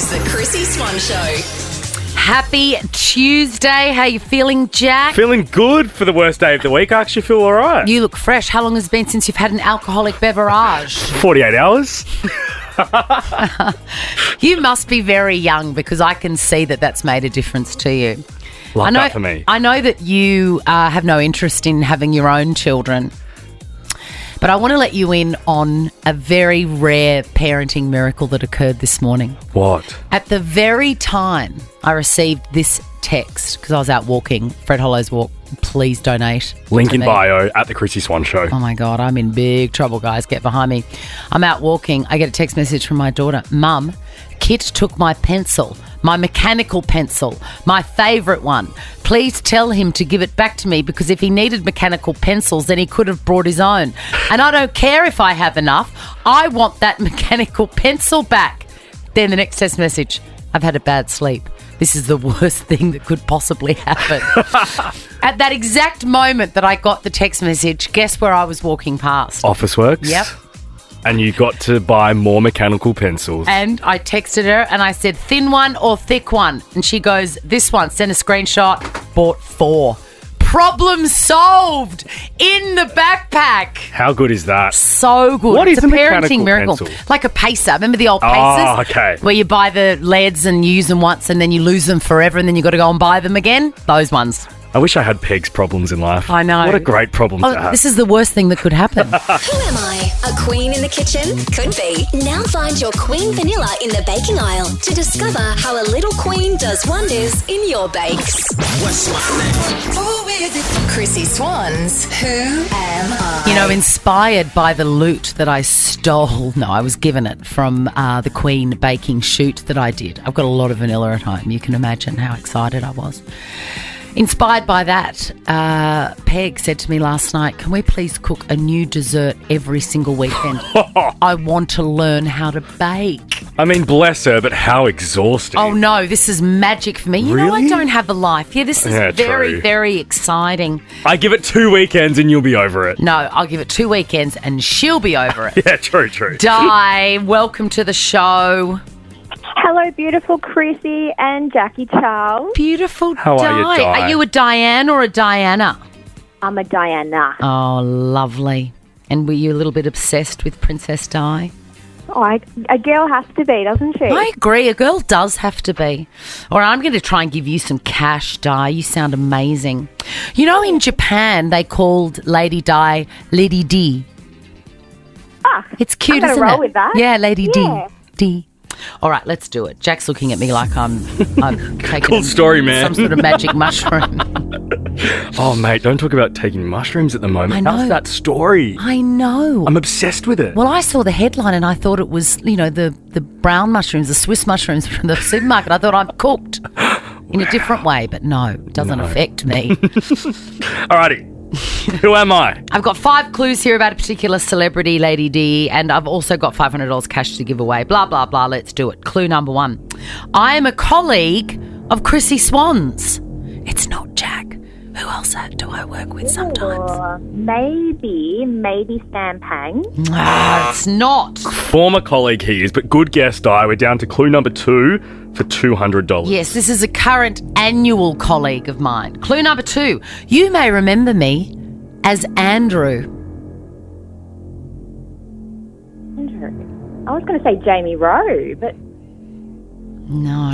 is the Chrissie Swan Show. Happy Tuesday. How you feeling, Jack? Feeling good for the worst day of the week. I actually feel all right. You look fresh. How long has it been since you've had an alcoholic beverage? 48 hours. You must be very young because I can see that that's made a difference to you. Like that for me. I know that you have no interest in having your own children, but I want to let you in on a very rare parenting miracle that occurred this morning. What? At the very time I received this text, because I was out walking, Fred Hollow's walk, please donate. Link in bio at the Chrissie Swan Show. Oh my God, I'm in big trouble, guys. Get behind me. I'm out walking. I get a text message from my daughter. Mum, Kit took my pencil, my mechanical pencil, my favourite one. Please tell him to give it back to me because if he needed mechanical pencils, then he could have brought his own. And I don't care if I have enough. I want that mechanical pencil back. Then the next text message, I've had a bad sleep. This is the worst thing that could possibly happen. At that exact moment that I got the text message, guess where I was walking past? Office Works? Yep. And you got to buy more mechanical pencils. And I texted her and I said, thin one or thick one? And she goes, this one. Sent a screenshot. Bought 4. Problem solved in the backpack. How good is that? So good. What it's is a a parenting mechanical miracle. pencil? Like a pacer. Remember the old pacers? Oh, okay. Where you buy the leads and you use them once and then you lose them forever and then you got to go and buy them again? Those ones. I wish I had Peg's problems in life. I know. What a great problem to have. This is the worst thing that could happen. Who am I? A queen in the kitchen? Could be. Now find your queen vanilla in the baking aisle to discover how a little queen does wonders in your bakes. What's my name? Who is it? Chrissie Swan's Who Am I? You know, inspired by the loot that I stole. No, I was given it from the Queen baking shoot that I did. I've got a lot of vanilla at home. You can imagine how excited I was. Inspired by that, Peg said to me last night, can we please cook a new dessert every single weekend? I want to learn how to bake. I mean, bless her, but how exhausting. Oh, no, this is magic for me. You know, I Really? don't have a life. Yeah, this is very, true. very exciting. I give it 2 weekends and you'll be over it. No, I'll give it 2 weekends and she'll be over it. Yeah, true. Di, welcome to the show. Hello, beautiful Chrissie and Jackie Charles. Beautiful How Di. are you, Di? Are you a Diane or a Diana? I'm a Diana. Oh, lovely. And were you a little bit obsessed with Princess Di? Oh, a girl has to be, doesn't she? I agree. A girl does have to be. All right, I'm going to try and give you some cash, Di. You sound amazing. You know, in Japan, they called Lady Di Lady D. Ah, It's cute, I'm gonna isn't roll it? with that. Yeah, Lady Yeah. D. All right, let's do it. Jack's looking at me like I've taken Cool story, man. some sort of magic mushroom. Oh, mate, don't talk about taking mushrooms at the moment. I know. How's that story? I know. I'm obsessed with it. Well, I saw the headline and I thought it was, you know, the brown mushrooms, the Swiss mushrooms from the supermarket. I thought I'm cooked in a different way, but no, it doesn't affect me. Alrighty. Who am I? I've got 5 clues here about a particular celebrity, Lady D, and I've also got $500 cash to give away. Blah, blah, blah. Let's do it. Clue number 1. I am a colleague of Chrissie Swan's. It's not Jack. Who else do I work with sometimes? Maybe Sam Pang. It's not. Former colleague he is, but good guess, Di. We're down to clue number 2 for $200. Yes, this is a current annual colleague of mine. Clue number 2. You may remember me as Andrew. I was going to say Jamie Rowe, but No.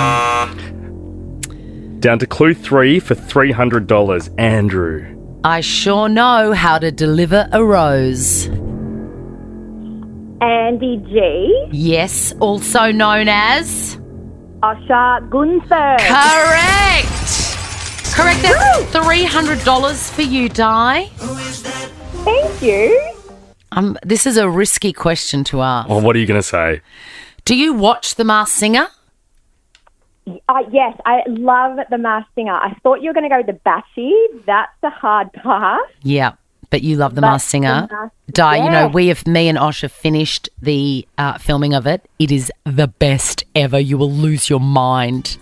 Down to clue 3 for $300. Andrew. I sure know how to deliver a rose. Andy G. Yes, also known as... Osher Gunsberg. Correct! Correct, that's $300 for you, Di. Thank you. This is a risky question to ask. Oh, what are you going to say? Do you watch The Masked Singer? Yes, I love The Masked Singer. I thought you were going to go with The Batchy. That's a hard pass. Yeah, but you love The Masked Singer. The Di, you know, yeah. me and Osh have finished the filming of it. It is the best ever. You will lose your mind.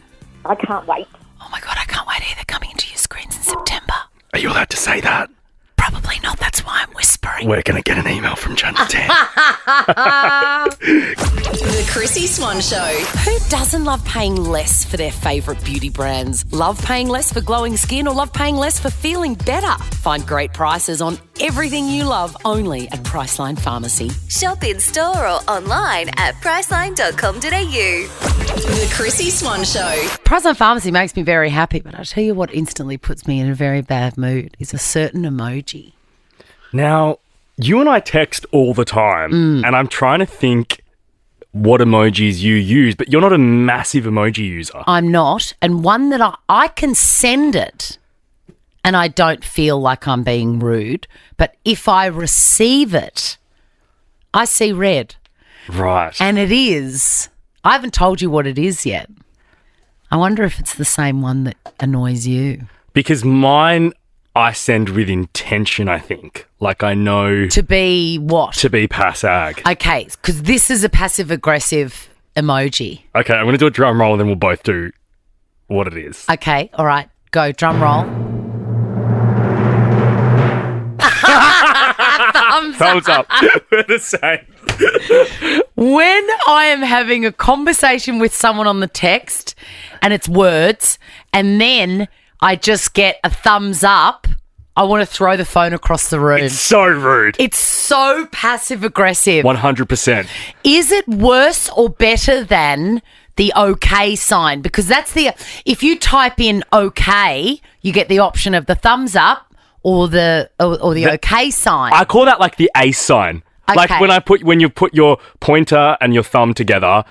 I can't wait. Oh my God, I can't wait either. Coming into your screens in September. Are you allowed to say that? Probably not. That's why I'm whispering. We're going to get an email from Channel 10. The Chrissie Swan Show. Who doesn't love paying less for their favourite beauty brands? Love paying less for glowing skin or love paying less for feeling better? Find great prices on everything you love only at Priceline Pharmacy. Shop in store or online at priceline.com.au. The Chrissie Swan Show. Priceline Pharmacy makes me very happy, but I'll tell you what instantly puts me in a very bad mood is a certain emoji. Now, you and I text all the time, and I'm trying to think what emojis you use, but you're not a massive emoji user. I'm not. And one that I can send it and I don't feel like I'm being rude, but if I receive it, I see red. Right. And it is. I haven't told you what it is yet. I wonder if it's the same one that annoys you. Because mine, I send with intention, I think. Like I know... To be what? To be pass-ag. Okay, because this is a passive-aggressive emoji. Okay, I'm going to do a drum roll and then we'll both do what it is. Okay, all right. Go, drum roll. Thumbs up. We're the same. When I am having a conversation with someone on the text and it's words and then I just get a thumbs up, I want to throw the phone across the room. It's so rude. It's so passive-aggressive. 100%. Is it worse or better than the okay sign? Because that's if you type in okay, you get the option of the thumbs up or the okay sign. I call that like the ace sign. Okay. Like when you put your pointer and your thumb together.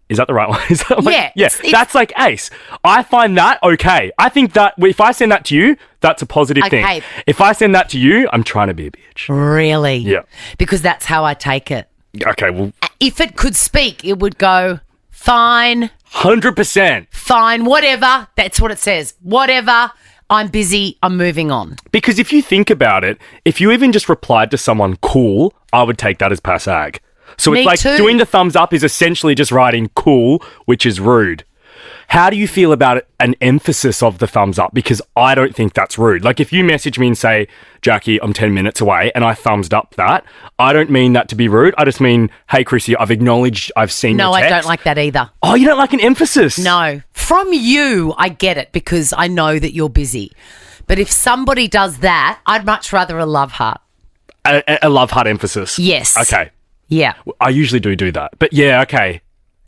Is that the right one? Is that Yeah. Yes, that's like ace. I find that okay. I think that if I send that to you, that's a positive thing. If I send that to you, I'm trying to be a bitch. Really? Yeah. Because that's how I take it. Okay, well... If it could speak, it would go, fine. 100%. Fine, whatever. That's what it says. Whatever. I'm busy. I'm moving on. Because if you think about it, if you even just replied to someone cool, I would take that as pass-ag. So Me it's like too. doing the thumbs up is essentially just writing cool, which is rude. How do you feel about an emphasis of the thumbs up? Because I don't think that's rude. Like if you message me and say, Jackie, I'm 10 minutes away, and I thumbs up that, I don't mean that to be rude. I just mean, hey, Chrissie, I've acknowledged I've seen your text. No, I don't like that either. Oh, you don't like an emphasis? No. From you, I get it because I know that you're busy. But if somebody does that, I'd much rather a love heart. A love heart emphasis? Yes. Okay. Yeah. I usually do that. But yeah, okay.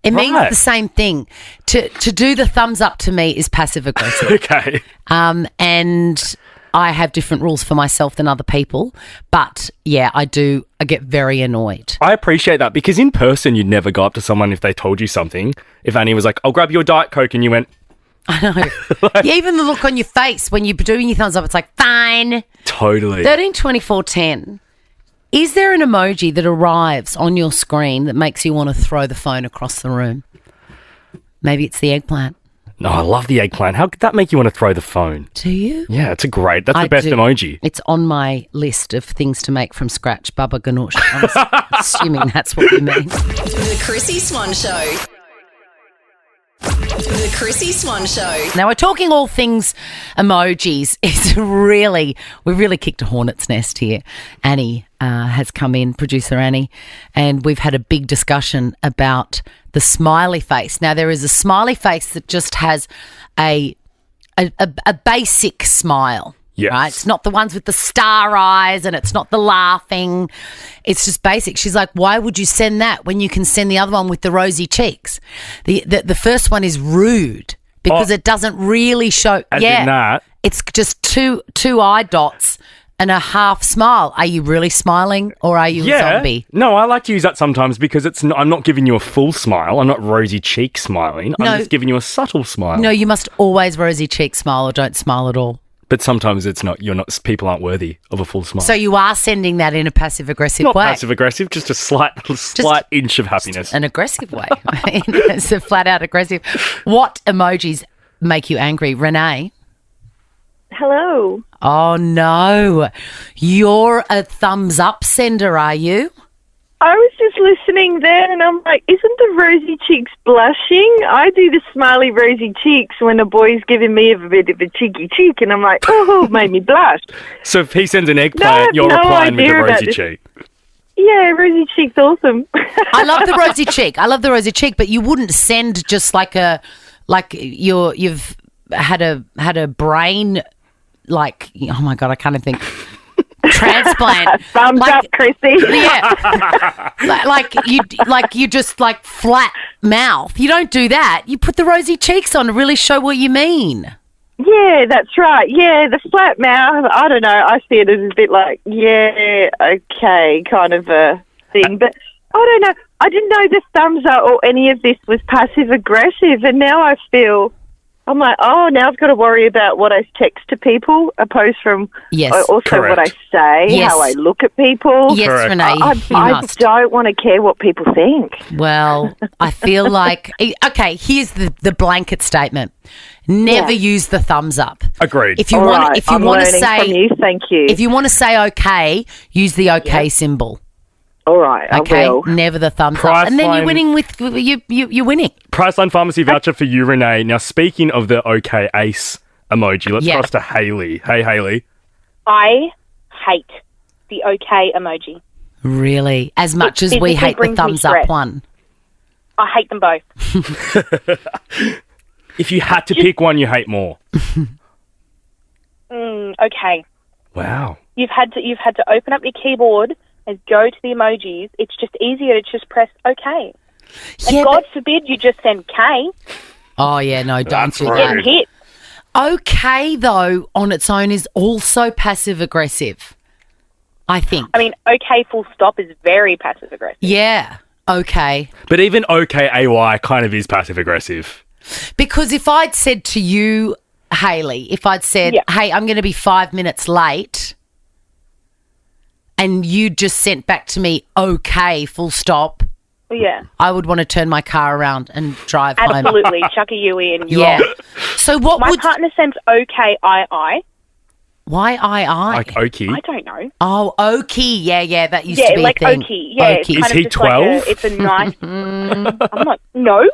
It means the same thing. To do the thumbs up to me is passive aggressive. Okay. And I have different rules for myself than other people. But yeah, I get very annoyed. I appreciate that because in person, you'd never go up to someone if they told you something. If Annie was like, I'll grab your Diet Coke and you went... I know. Yeah, even the look on your face when you're doing your thumbs up, it's like, fine. Totally. 13 24 10. Is there an emoji that arrives on your screen that makes you want to throw the phone across the room? Maybe it's the eggplant. No, I love the eggplant. How could that make you want to throw the phone? Do you? Yeah, that's the best emoji. It's on my list of things to make from scratch. Baba ganoush. I'm assuming that's what you mean. The Chrissie Swan Show. The Chrissie Swan Show. Now we're talking all things emojis. We've really kicked a hornet's nest here. Annie has come in, producer Annie, and we've had a big discussion about the smiley face. Now there is a smiley face that just has a basic smile. Yes. Right? It's not the ones with the star eyes and it's not the laughing. It's just basic. She's like, why would you send that when you can send the other one with the rosy cheeks? The first one is rude because it doesn't really show. As in that? It's just two eye dots and a half smile. Are you really smiling or are you a zombie? No, I like to use that sometimes because I'm not giving you a full smile. I'm not rosy cheek smiling. I'm just giving you a subtle smile. No, you must always rosy cheek smile or don't smile at all. But sometimes it's not. People aren't worthy of a full smile. So you are sending that in a passive aggressive way. Not passive aggressive, just a slight inch of happiness. An aggressive way. I mean, it's a flat out aggressive. What emojis make you angry, Renee? Hello. Oh no, you're a thumbs up sender, are you? I was just listening there and I'm like, isn't the rosy cheeks blushing? I do the smiley rosy cheeks when a boy's giving me a bit of a cheeky cheek and I'm like, oh, made me blush. So if he sends an eggplant, you're replying with the rosy cheek. Yeah, rosy cheek's awesome. I love the rosy cheek. But you wouldn't send just you've had a brain, like, oh my God, I can't even think. Transplant. Thumbs up, Chrissie. Yeah. you just like flat mouth. You don't do that. You put the rosy cheeks on to really show what you mean. Yeah, that's right. Yeah, the flat mouth, I don't know. I see it as a bit like, yeah, okay, kind of a thing. But I don't know. I didn't know the thumbs up or any of this was passive-aggressive, and now I feel, I'm like, oh, now I've got to worry about what I text to people opposed from also correct. what I say, how I look at people. Yes, Correct. Renee, I don't want to care what people think. Well, I feel like, okay, here's the blanket statement. Never use the thumbs up. Agreed. If you All want, right, if you I'm want to learning say, from you, thank you. if you want to say okay, use the okay symbol. All right, Okay, I will. never the thumbs up, and then you're Priceline- winning with you're winning. Priceline Pharmacy voucher for you, Renee. Now, speaking of the OK Ace emoji, let's Yeah. cross to Hayley. Hey, Hayley. I hate the OK emoji. Really, as much as we physically hate the brings me thumbs up stress. one. I hate them both. If you had to pick one you hate more. Okay. Wow. You've had to open up your keyboard and go to the emojis. It's just easier to just press OK. And Yeah, God forbid you just send K oh yeah, no, don't That's do rude. that. and hit. Okay, though, on its own is also passive aggressive. I think. I mean, OK full stop is very passive aggressive. Yeah. Okay. But even OKAY kind of is passive aggressive. Because if I'd said to you, Hayley, if I'd said, Yeah. hey, I'm going to be 5 minutes late, and you just sent back to me, okay, full stop, Yeah, I would want to turn my car around and drive home. absolutely. Chuck a Yui and you're Yeah. off. So what My would... partner sends OKII. Why I? Like Okie. I don't know. Oh, Okie. Yeah, that used Yeah, to be like a thing. Okie. Yeah, it's Okie. kind Is of he just 12? Like it's a nice. I'm like, no.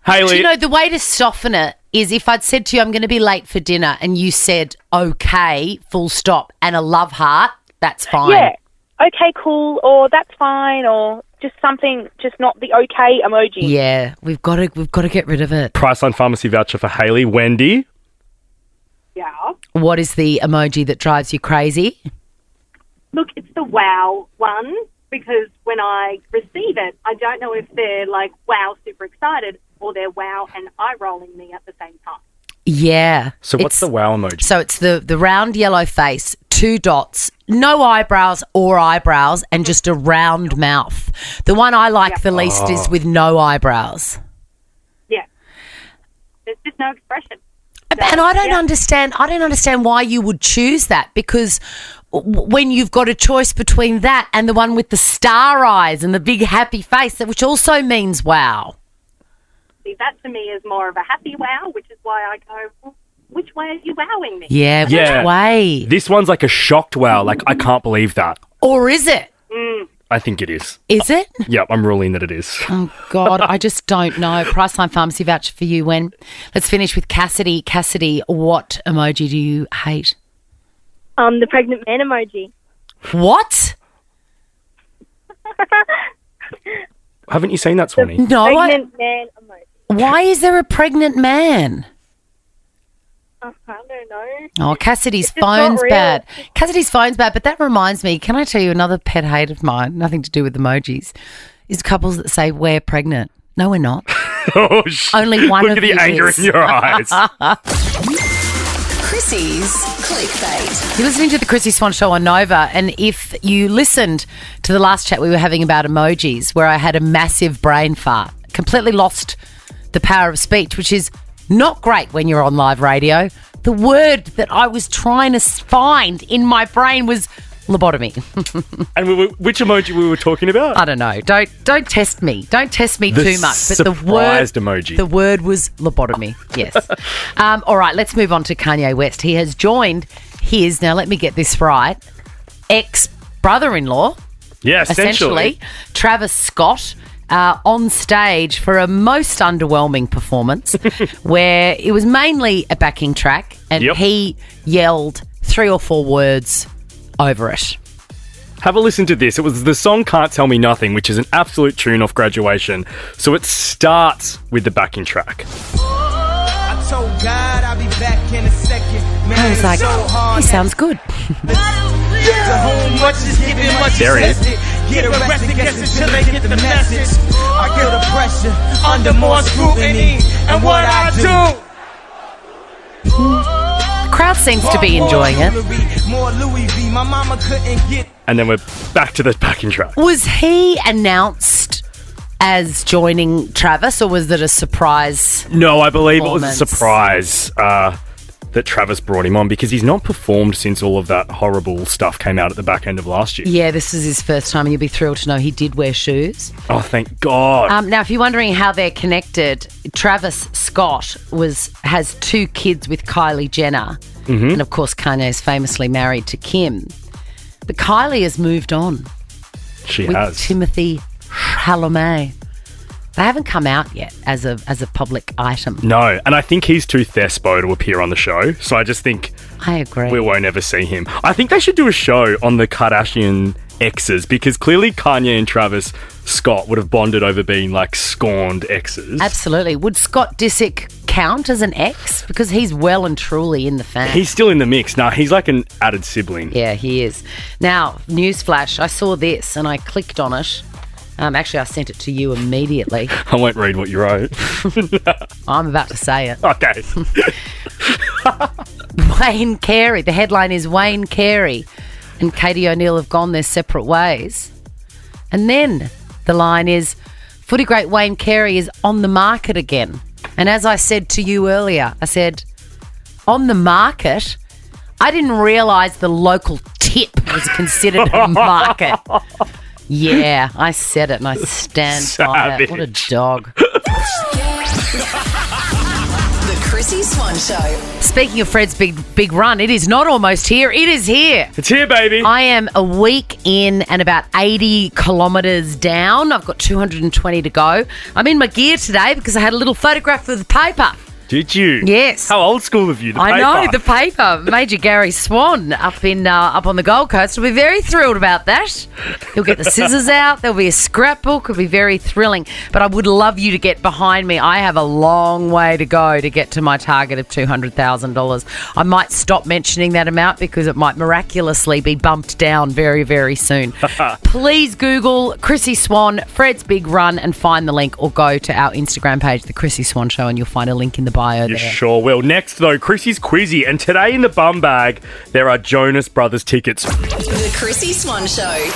Hayley. Do you know, the way to soften it is if I'd said to you, I'm going to be late for dinner, and you said, okay, full stop, and a love heart, that's fine. Yeah. Okay, cool, or that's fine, or just something, just not the okay emoji. Yeah, we've got to get rid of it. Priceline Pharmacy voucher for Hayley. Wendy. Yeah. What is the emoji that drives you crazy? Look, it's the wow one because when I receive it, I don't know if they're like wow, super excited, or they're wow and eye rolling me at the same time. Yeah. So what's the wow emoji? So it's the round yellow face, 2 dots, no eyebrows or eyebrows, and just a round mouth. The one I like the least is with no eyebrows. Yeah. There's just no expression. And I don't understand. I don't understand why you would choose that, because when you've got a choice between that and the one with the star eyes and the big happy face, which also means wow. See, that to me is more of a happy wow, which is why I go, well, which way are you wowing me? Yeah, Yeah. which way? This one's like a shocked wow. Like, I can't believe that. Or is it? I think it is. Is it? Yep, I'm ruling that it is. Oh, God, I just don't know. Priceline Pharmacy voucher for you, Wen. Let's finish with Cassidy. Cassidy, what emoji do you hate? The pregnant man emoji. What? Haven't you seen that, Swanee? No. Pregnant man emoji. Why is there a pregnant man? I don't know. Oh, Cassidy's just not phone's real. bad. Cassidy's phone's bad, but that reminds me, can I tell you another pet hate of mine, nothing to do with emojis, is couples that say, we're pregnant. No, we're not. Oh, Only one Look of at the you anger is. in your eyes. Chrissy's clickbait. You're listening to the Chrissie Swan Show on Nova, and if you listened to the last chat we were having about emojis, where I had a massive brain fart, completely lost the power of speech, which is not great when you're on live radio. The word that I was trying to find in my brain was lobotomy. And which emoji we were talking about? I don't know. Don't test me. Don't test me The too much. But the word surprised emoji. The word was lobotomy. Yes. All right. Let's move on to Kanye West. He has joined his, now let me get this right, ex-brother-in-law, Yeah, essentially, Travis Scott, on stage for a most underwhelming performance where it was mainly a backing track and Yep. he yelled 3 or 4 words over it. Have a listen to this. It was the song Can't Tell Me Nothing, which is an absolute tune off Graduation. So it starts with the backing track. I told God I'll be back in a second. Man, I was like, he sounds good. There he is. Get arrested, guess until they get the message. I feel the pressure under more scrutiny, and what I do. The crowd seems to be enjoying it. More Louis V. My mama couldn't get. And then we're back to the backing track. Was he announced as joining Travis, or was it a surprise? No, I believe it was a performance? surprise that Travis brought him on because he's not performed since all of that horrible stuff came out at the back end of last year. Yeah, this is his first time, and you'll be thrilled to know he did wear shoes. Oh, thank God. Now, if you're wondering how they're connected, Travis Scott has 2 kids with Kylie Jenner. Mm-hmm. And, of course, Kanye's famously married to Kim. But Kylie has moved on. She with has. Timothy Chalamet. They haven't come out yet as a public item. No, and I think he's too thespo to appear on the show, so I just think I agree. we won't ever see him. I think they should do a show on the Kardashian exes because clearly Kanye and Travis Scott would have bonded over being like scorned exes. Absolutely. Would Scott Disick count as an ex? Because he's well and truly in the fan. He's still in the mix. No, he's like an added sibling. Yeah, he is. Now, newsflash, I saw this and I clicked on it. Actually, I sent it to you immediately. I won't read what you wrote. I'm about to say it. Okay. Wayne Carey. The headline is Wayne Carey and Katie O'Neill have gone their separate ways. And then the line is, footy great Wayne Carey is on the market again. And as I said to you earlier, I said, on the market? I didn't realise the local tip was considered a market. Yeah, I said it and I stand by it. What a dog. The Chrissie Swan Show. Speaking of Fred's big run, it is not almost here. It is here. It's here, baby. I am a week in and about 80 kilometres down. I've got 220 to go. I'm in my gear today because I had a little photograph with the paper. Did you? Yes. How old school of you? The I paper. know, the paper. Major Gary Swan up on the Gold Coast will be very thrilled about that. He'll get the scissors out. There'll be a scrapbook. It'll be very thrilling. But I would love you to get behind me. I have a long way to go to get to my target of $200,000. I might stop mentioning that amount because it might miraculously be bumped down very, very soon. Please Google Chrissie Swan, Fred's Big Run, and find the link, or go to our Instagram page, The Chrissie Swan Show, and you'll find a link in the bio You there. sure will. Next, though, Chrissy's Quizzy. And today in the bum bag, there are Jonas Brothers tickets. The Chrissie Swan Show.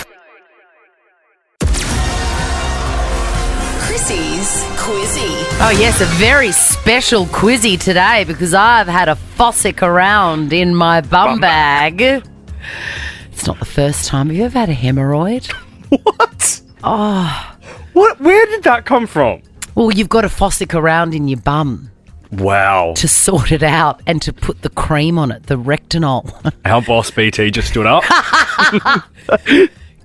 Chrissie's Quizzy. Oh, yes, a very special quizzy today because I've had a fossick around in my bum bag. It's not the first time. Have you ever had a hemorrhoid? What? Oh. What? Where did that come from? Well, you've got a fossick around in your bum Wow. to sort it out and to put the cream on it, the Rectinol. Our boss BT just stood up.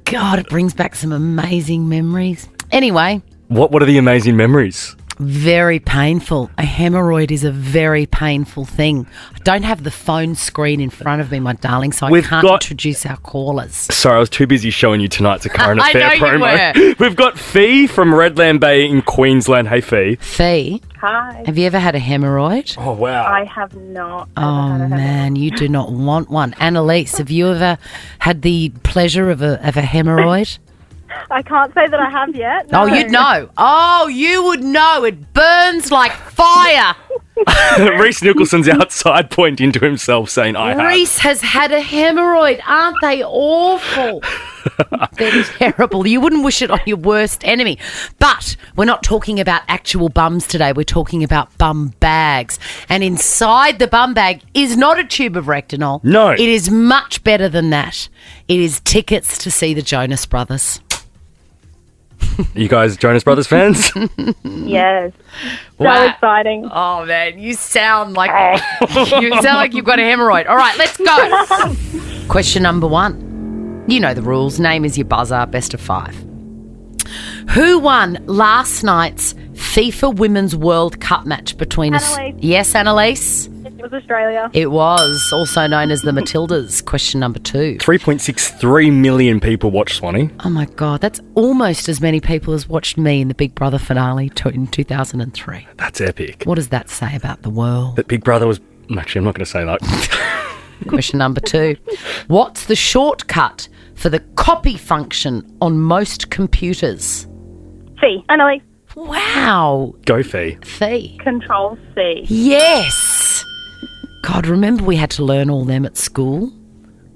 God, it brings back some amazing memories. Anyway. What are the amazing memories? Very painful. A hemorrhoid is a very painful thing. I don't have the phone screen in front of me, my darling, so I can't introduce our callers. Sorry, I was too busy showing you tonight's A Current I Affair know you promo. We've got Fee from Redland Bay in Queensland. Hey, Fee. Fee, Hi. have you ever had a hemorrhoid? Oh, wow. I have not. Oh, man, you do not want one. Annalise, have you ever had the pleasure of a hemorrhoid? I can't say that I have yet. No. Oh, you'd know. Oh, you would know. It burns like fire. Reece Nicholson's outside pointing to himself saying, I have. Reece has had a hemorrhoid. Aren't they awful? They're terrible. You wouldn't wish it on your worst enemy. But we're not talking about actual bums today. We're talking about bum bags. And inside the bum bag is not a tube of Rectinol. No. It is much better than that. It is tickets to see the Jonas Brothers. You guys Jonas Brothers fans? Yes. Wow. So exciting. Oh, man, you sound like you've got a hemorrhoid. All right, let's go. Question number 1. You know the rules. Name is your buzzer. Best of 5. Who won last night's FIFA Women's World Cup match between Annalise. Yes, Annalise? It's It was Australia. It was, also known as the Matildas. Question number 2. 3.63 million people watched Swanee. Oh my God, that's almost as many people as watched me in the Big Brother finale in 2003. That's epic. What does that say about the world? That Big Brother was... Actually, I'm not going to say that. Question number 2. What's the shortcut for the copy function on most computers? C. Annalise. Wow. Go Fee. Fee. Control C. Yes. God, remember we had to learn all them at school?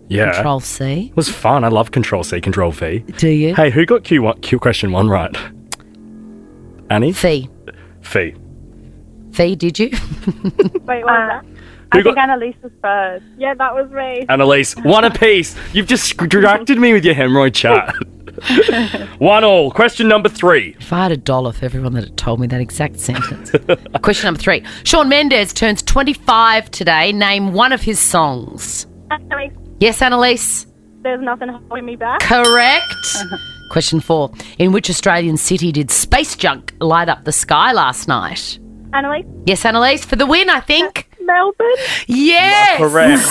Yeah. Control C. It was fun. I love Control C, Control V. Do you? Hey, who got Q question 1 right? Annie? Fee. Fee. Fee, did you? Wait, what was that? Who I think got- Annalise was first. Yeah, that was me. Annalise, 1 apiece. You've just distracted me with your hemorrhoid chat. 1-1. Question number 3. If I had $1 for everyone that had told me that exact sentence. Question number 3. Shawn Mendes turns 25 today. Name one of his songs. Annalise, Yes, Annalise? there's nothing holding me back. Correct. Question 4. In which Australian city did space junk light up the sky last night? Annalise, Yes, Annalise, for the win, I think. Melbourne. Yes. Correct.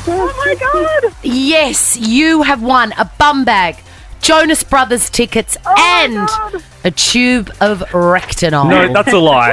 Oh my God. Yes, you have won a bum bag, Jonas Brothers tickets, and a tube of Rectinol. No, that's a lie.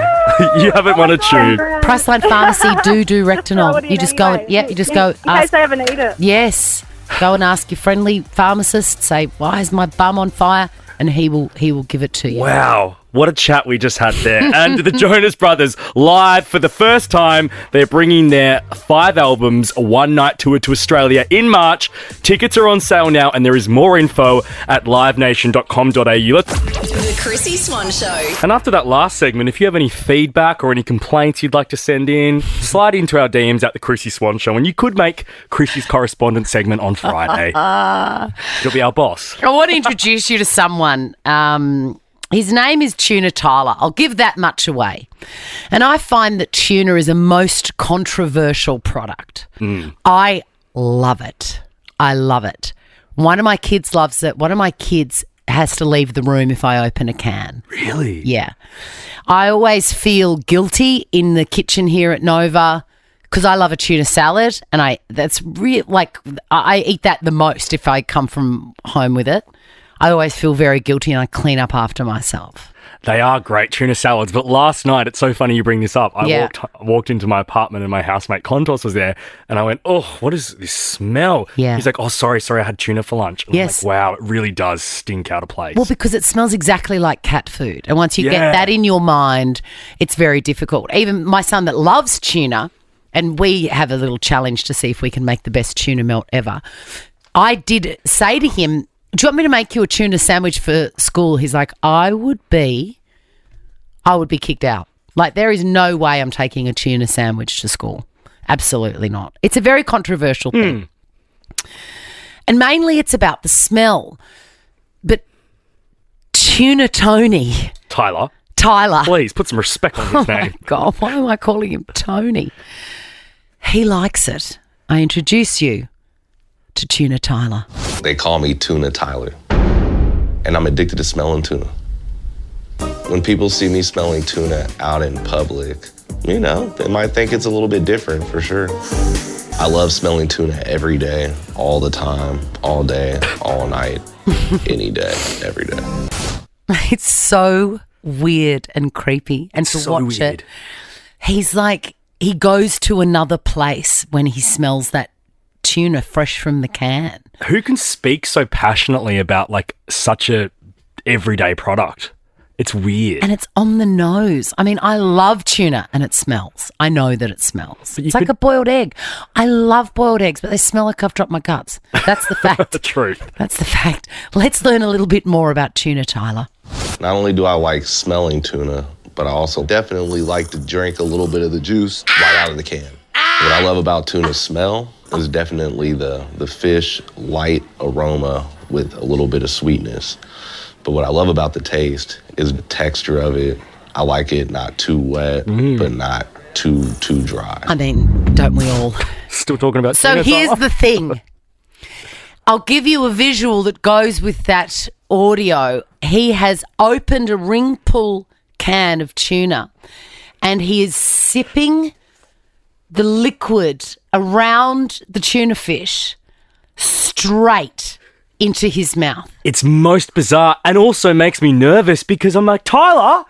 You haven't won a tube. Priceline Pharmacy do Rectinol. You just go and, you just go In case ask. I ever need it. Yes, go and ask your friendly pharmacist. Say, why is my bum on fire? And he will give it to you. Wow. What a chat we just had there. And the Jonas Brothers, live for the first time, they're bringing their 5 albums, a one-night tour to Australia in March. Tickets are on sale now, and there is more info at livenation.com.au. The Chrissie Swan Show. And after that last segment, if you have any feedback or any complaints you'd like to send in, slide into our DMs at the Chrissie Swan Show, and you could make Chrissie's correspondent segment on Friday. It'll be our boss. I want to introduce you to someone. His name is Tuna Tyler. I'll give that much away. And I find that tuna is a most controversial product. I love it. I love it. One of my kids loves it. One of my kids has to leave the room if I open a can. Really? Yeah. I always feel guilty in the kitchen here at Nova because I love a tuna salad, and I eat that the most if I come from home with it. I always feel very guilty and I clean up after myself. They are great tuna salads, but last night, it's so funny you bring this up. I walked into my apartment and my housemate Contos was there, and I went, oh, what is this smell? Yeah. He's like, oh, sorry, I had tuna for lunch. And Yes. I'm like, wow, it really does stink out of place. Well, because it smells exactly like cat food. And once you Yeah. get that in your mind, it's very difficult. Even my son that loves tuna, and we have a little challenge to see if we can make the best tuna melt ever. I did say to him, do you want me to make you a tuna sandwich for school? He's like, I would be kicked out. Like, there is no way I'm taking a tuna sandwich to school. Absolutely not. It's a very controversial thing. And mainly it's about the smell. But Tuna Tony. Tyler, Tyler. please put some respect on his Oh name. my God, why am I calling him Tony? He likes it. I introduce you to Tuna Tyler. They call me Tuna Tyler, and I'm addicted to smelling tuna. When people see me smelling tuna out in public, they might think it's a little bit different for sure. I love smelling tuna every day, all the time, all day, all night, any day, every day. It's so weird and creepy. And to So watch weird. it, he's like, he goes to another place when he smells that tuna fresh from the can. Who can speak so passionately about like such a everyday product? It's weird. And it's on the nose. I mean, I love tuna and it smells. I know that it smells. But you It's like could- a boiled egg. I love boiled eggs, but they smell like I've dropped my guts. That's the fact. The truth. That's the fact. Let's learn a little bit more about Tuna Tyler. Not only do I like smelling tuna, but I also definitely like to drink a little bit of the juice right out of the can. What I love about tuna's smell is definitely the fish light aroma with a little bit of sweetness. But what I love about the taste is the texture of it. I like it not too wet, but not too dry. I mean, don't we all? Still talking about So tuna, here's Tyler? the thing. I'll give you a visual that goes with that audio. He has opened a ring pull can of tuna and he is sipping the liquid around the tuna fish straight into his mouth. It's most bizarre and also makes me nervous because I'm like, Tyler,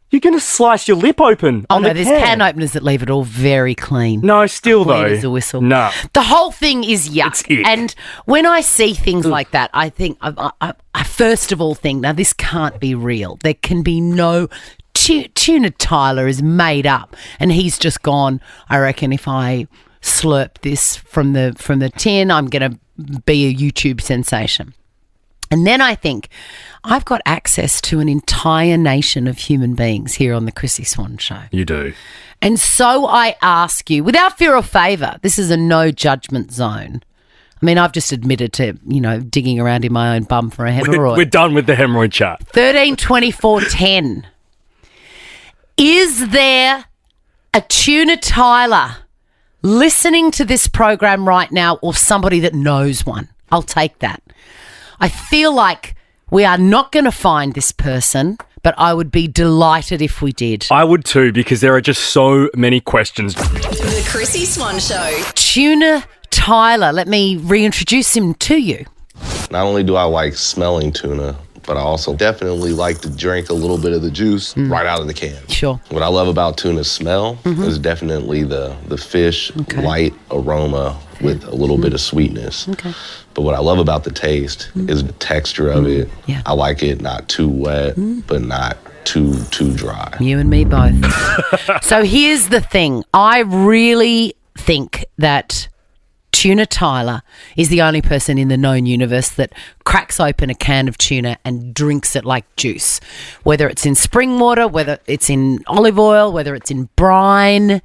you're going to slice your lip open. Oh, no, there's can openers that leave it all very clean. No, still Clean though. as a whistle. No. The whole thing is yuck. It's ick. And when I see things like that, I think, I first of all think, now this can't be real. There can be no... Tuna Tyler is made up and he's just gone, I reckon if I slurp this from the tin, I'm going to be a YouTube sensation. And then I think I've got access to an entire nation of human beings here on the Chrissie Swan Show. You do. And so I ask you, without fear or favour, this is a no judgment zone. I mean, I've just admitted to, digging around in my own bum for a hemorrhoid. We're done with the hemorrhoid chat. 13 24 10. Is there a Tuna Tyler listening to this program right now or somebody that knows one? I'll take that. I feel like we are not going to find this person, but I would be delighted if we did. I would too, because there are just so many questions. The Chrissie Swan Show. Tuna Tyler, let me reintroduce him to you. Not only do I like smelling tuna, but I also definitely like to drink a little bit of the juice right out of the can. Sure. What I love about tuna's smell is definitely the fish light aroma with a little bit of sweetness. Okay. But what I love about the taste is the texture of it. Yeah. I like it not too wet, but not too dry. You and me both. So here's the thing. I really think that Tuna Tyler is the only person in the known universe that cracks open a can of tuna and drinks it like juice, whether it's in spring water, whether it's in olive oil, whether it's in brine.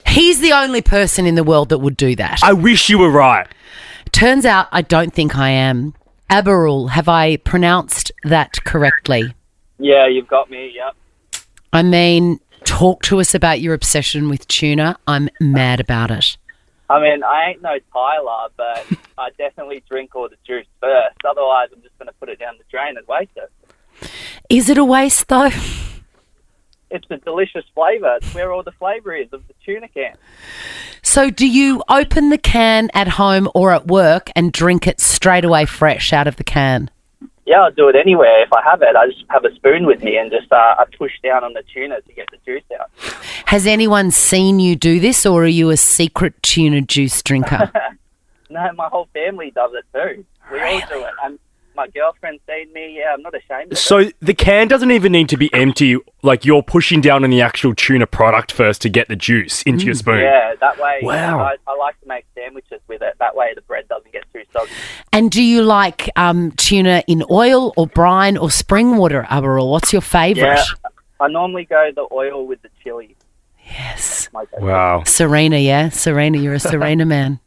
He's the only person in the world that would do that. I wish you were right. Turns out I don't think I am. Aberul, have I pronounced that correctly? Yeah, you've got me, yep. I mean, talk to us about your obsession with tuna. I'm mad about it. I mean, I ain't no Tyler, but I definitely drink all the juice first. Otherwise, I'm just going to put it down the drain and waste it. Is it a waste, though? It's a delicious flavour. It's where all the flavour is of the tuna can. So do you open the can at home or at work and drink it straight away fresh out of the can? Yeah, I'll do it anywhere. If I have it, I just have a spoon with me and just I push down on the tuna to get the juice out. Has anyone seen you do this, or are you a secret tuna juice drinker? No, my whole family does it too. We all do it. And my girlfriend's seen me. Yeah, I'm not ashamed of it. So the can doesn't even need to be empty. Like, you're pushing down on the actual tuna product first to get the juice into your spoon. Yeah, that way. Wow. I like to make sandwiches with it. That way the bread doesn't get too soggy. And do you like tuna in oil or brine or spring water, Aberul? What's your favourite? Yeah, I normally go the oil with the chili. Yes. Wow. Serena, yeah? Serena, you're a Serena man.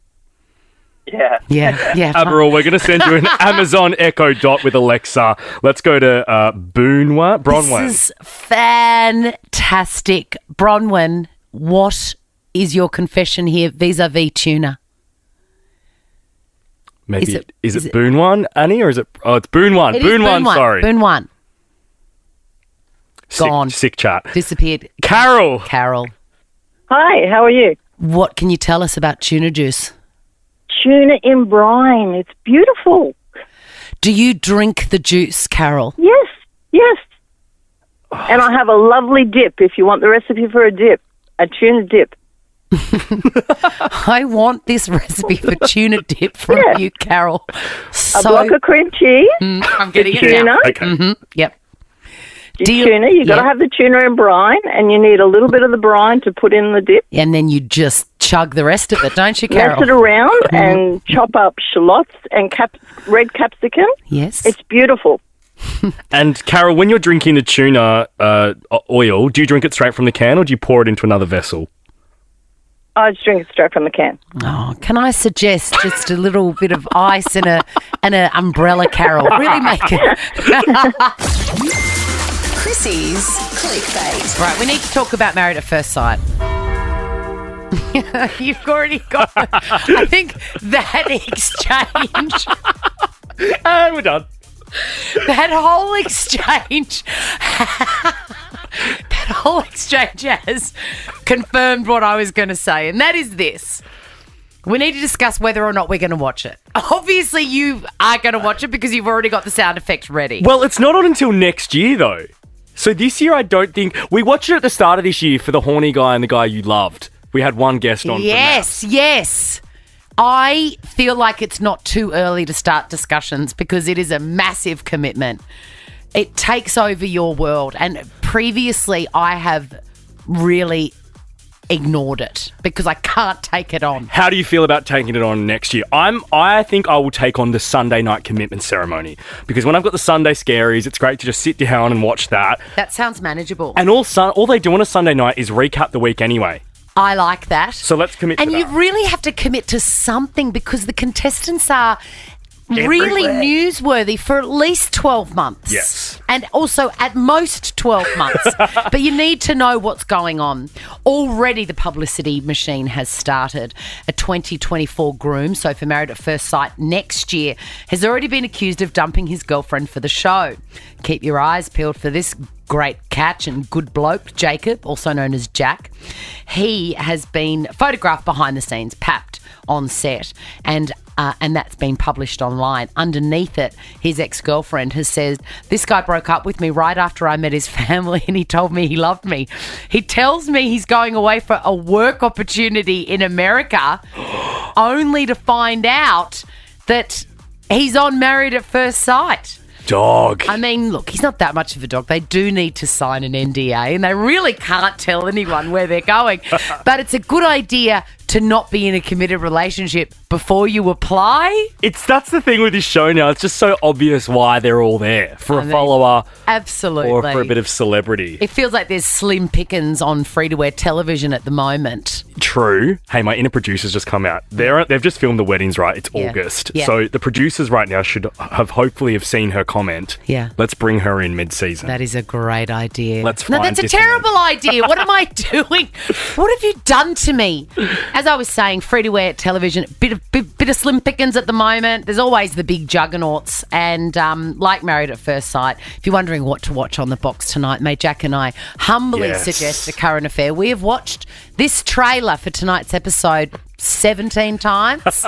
Yeah. Yeah. Aberul, we're going to send you an Amazon Echo Dot with Alexa. Let's go to Bronwyn. This is fantastic. Bronwyn, what is your confession here vis-a-vis tuna? Maybe is it Boon One, Annie, or is it? Oh, it's Boon One. Boon One. Sorry, Boon One. Gone. Sick chat. Disappeared. Carol. Hi, how are you? What can you tell us about tuna juice? Tuna in brine. It's beautiful. Do you drink the juice, Carol? Yes. And I have a lovely dip if you want the recipe for a dip, a tuna dip. I want this recipe for tuna dip from you, Carol. A block of cream cheese. I'm getting tuna. it now. Okay. Mm-hmm. Yep. Tuna, you've got to have the tuna in brine, and you need a little bit of the brine to put in the dip. And then you just chug the rest of it, don't you, Carol? Mess it around and chop up shallots and red capsicum. Yes. It's beautiful. And Carol, when you're drinking the tuna oil, do you drink it straight from the can or do you pour it into another vessel? I just drink it straight from the can. Oh, can I suggest just a little bit of ice and an umbrella, Carol? Really make it. Chrissie's clickbait. Right, we need to talk about Married at First Sight. You've already got it. I think that exchange. And we're done. That whole exchange. That whole exchange has confirmed what I was going to say, and that is this. We need to discuss whether or not we're going to watch it. Obviously, you are going to watch it because you've already got the sound effects ready. Well, it's not on until next year, though. So this year, I don't think... We watched it at the start of this year for the horny guy and the guy you loved. We had one guest on. Yes. I feel like it's not too early to start discussions because it is a massive commitment. It takes over your world. And previously, I have really ignored it because I can't take it on. How do you feel about taking it on next year? I think I will take on the Sunday night commitment ceremony because when I've got the Sunday scaries, it's great to just sit down and watch that. That sounds manageable. And all they do on a Sunday night is recap the week anyway. I like that. So let's commit to that. And you really have to commit to something because the contestants are really newsworthy for at least 12 months. Yes. And also at most 12 months. But you need to know what's going on. Already the publicity machine has started. A 2024 groom, so for Married at First Sight next year, has already been accused of dumping his girlfriend for the show. Keep your eyes peeled for this great catch and good bloke, Jacob, also known as Jack. He has been photographed behind the scenes, papped on set, and that's been published online. Underneath it, his ex-girlfriend has said, this guy broke up with me right after I met his family and he told me he loved me. He tells me he's going away for a work opportunity in America only to find out that he's on Married at First Sight. Dog. I mean, look, he's not that much of a dog. They do need to sign an NDA and they really can't tell anyone where they're going. But it's a good idea to not be in a committed relationship before you apply. That's the thing with this show now. It's just so obvious why they're all there. For a follower. Absolutely. Or for a bit of celebrity. It feels like there's slim pickings on free-to-air television at the moment. True. Hey, my inner producer's just come out. They've just filmed the weddings, right? It's August. Yeah. So the producers right now should hopefully have seen her comment. Yeah. Let's bring her in mid-season. That is a great idea. That's a terrible idea. What am I doing? What have you done to me? As I was saying, free-to-air television, bit of slim pickings at the moment. There's always the big juggernauts. And like Married at First Sight, if you're wondering what to watch on the box tonight, may Jack and I humbly suggest A Current Affair. We have watched this trailer for tonight's episode 17 times.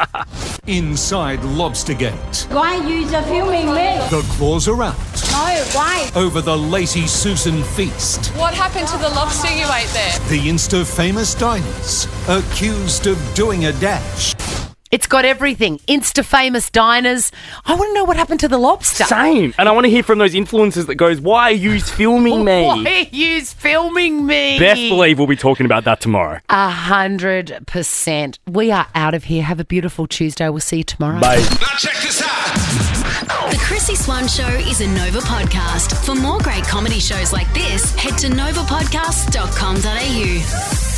Inside Lobstergate. Why you filming me? The claws are out. No, why? Over the Lazy Susan feast. What happened to the lobster you ate there? The Insta-famous diners accused of doing a dash. It's got everything. Insta-famous diners. I want to know what happened to the lobster. Same. And I want to hear from those influencers that goes, why are you filming me? Why are you filming me? Best believe we'll be talking about that tomorrow. 100%. We are out of here. Have a beautiful Tuesday. We'll see you tomorrow. Bye. Now check this out. The Chrissie Swan Show is a Nova podcast. For more great comedy shows like this, head to novapodcast.com.au.